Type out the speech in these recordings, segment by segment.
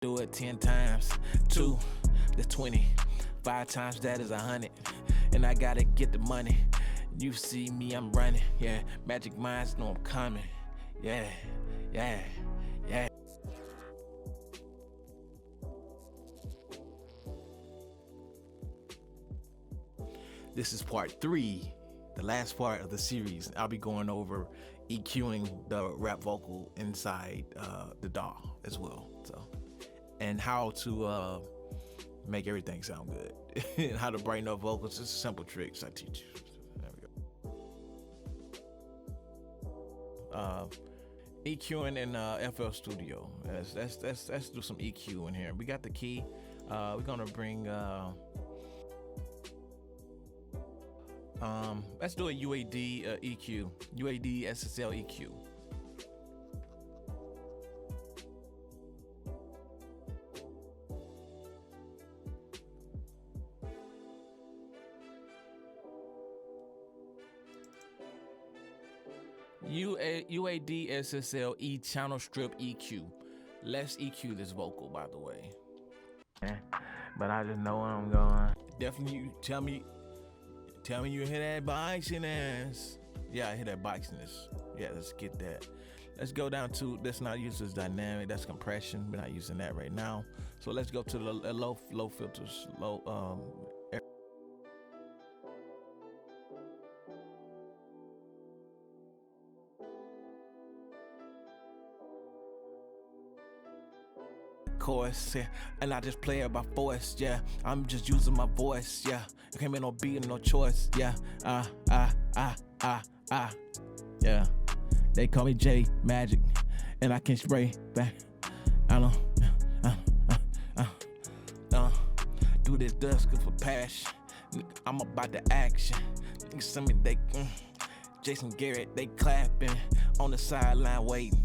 Do it 10 times, 2, that's 20. 5 times that is 100. And I gotta get the money. You see me, I'm running. Yeah, magic minds know I'm coming. Yeah, yeah, yeah. This is part 3, the last part of the series. I'll be going over EQing the rap vocal inside the DAW as well. So, and how to make everything sound good. And how to brighten up vocals. Just simple tricks I teach you. There we go. EQing in FL Studio. Let's do some EQ in here. We got the key. We're gonna bring. Let's do a UAD EQ. UAD SSL EQ. UAD SSL E channel strip EQ. Let's EQ this vocal, by the way. But I just know where I'm going. Definitely, you tell me you hear that boxiness. Yeah, I hear that boxiness. Yeah, let's get that. Let's go down to, let's not use this dynamic, that's compression. We're not using that right now. So let's go to the low filters, chorus, yeah, and I just play it by force, yeah. I'm just using my voice, yeah. I can't make no beat, no choice, yeah. Yeah. They call me J Magic, and I can spray back. I don't do this dusk for passion. I'm about the action. Some of they, Jason Garrett, they clapping on the sideline waiting.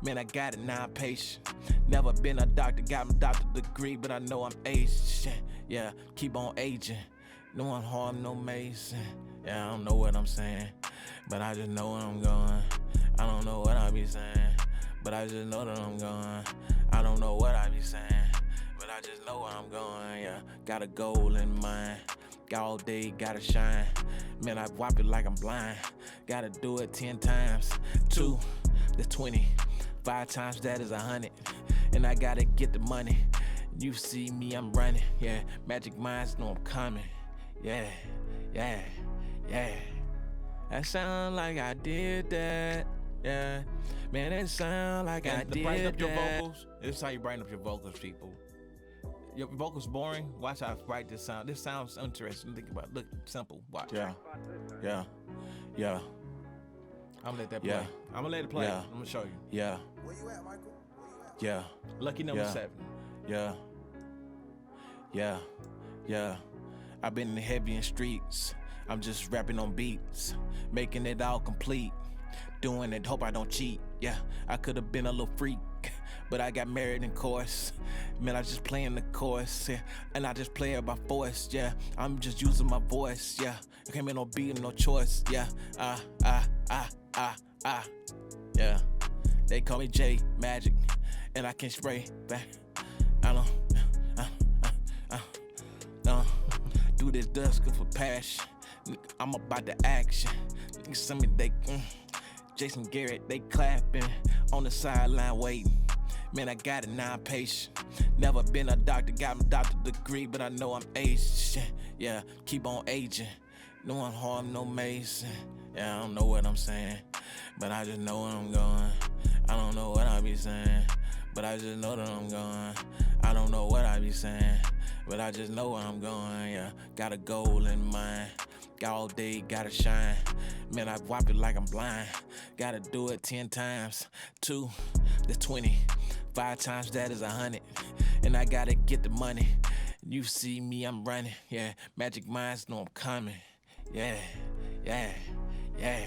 Man, I got it, now I'm patient. Never been a doctor, got my doctorate degree, but I know I'm aged. Yeah, keep on aging. No one harm, no mason. Yeah, I don't know what I'm saying, but I just know where I'm going. I don't know what I be saying, but I just know that I'm going. I don't know what I be saying, but I just know where I'm going. Yeah, got a goal in mind. Got all day, gotta shine. Man, I whop it like I'm blind. Gotta do it 10 times. 2, that's 20. 5 times that is 100. And I gotta get the money. You see me, I'm running. Yeah, magic minds know I'm coming. Yeah, yeah, yeah. That sound like I did that. Yeah, man, that sound like I did brighten up your vocals. This is how you brighten up your vocals, people. Your vocals boring? Watch how bright this sound. This sounds interesting. Think about it. Look, simple. Watch. Yeah, yeah, yeah. I'm gonna let that play. Yeah. I'm gonna let it play. Yeah. I'm gonna show you. Yeah. Where you at, Michael? Where you at? Yeah. Lucky number 7. Yeah. Yeah. Yeah. I've been heavy in streets. I'm just rapping on beats, making it all complete. Doing it, hope I don't cheat. Yeah, I could have been a little freak, but I got married in course. Man, I just playing the chorus, yeah, and I just play it by force, yeah. I'm just using my voice, yeah. I can't make no beat, no choice, yeah. Yeah. They call me J Magic, and I can spray back. I don't do this dusk for passion. I'm about the action. Some of they, Jason Garrett, they clapping on the sideline waiting. Man, I got it, now I'm patient. Never been a doctor, got my doctorate degree, but I know I'm aged. Yeah, keep on aging. No one harm, no mason. Yeah, I don't know what I'm saying, but I just know where I'm going. I don't know what I be saying, but I just know that I'm going. I don't know what I be saying, but I just know where I'm going. Yeah, got a goal in mind. Got all day, gotta shine. Man, I whop it like I'm blind. Gotta do it 10 times. 2, that's 20. 5 times that is 100. And I gotta get the money. You see me, I'm running. Yeah, magic minds know I'm coming. Yeah, yeah, yeah.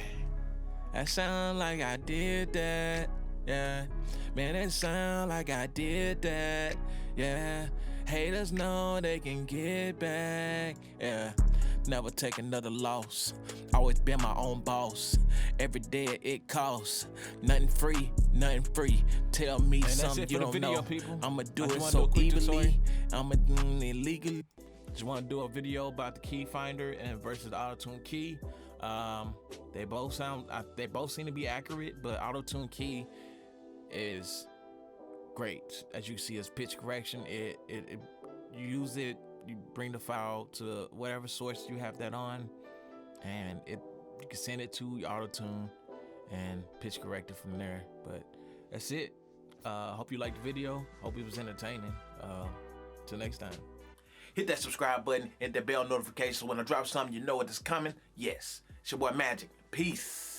That sound like I did that. Yeah, man, that sound like I did that. Yeah, haters know they can get back. Yeah, never take another loss. Always been my own boss. Every day it costs. Nothing free, nothing free. Tell me something you don't video, know. people. I'ma do I just it wanna so do a quick evilly. tutorial. I'ma do it illegally. Just want to do a video about the Keyfinder and versus the Autotune Key. They both seem to be accurate, but Autotune Key is great. As you see, it's pitch correction. You use it, you bring the file to whatever source you have that on, and you can send it to your Autotune and pitch correct it from there. But that's it. Hope you liked the video. Hope it was entertaining. Till next time. Hit that subscribe button, hit that bell notification so when I drop something, you know what is coming. Yes, it's your boy Magic. Peace.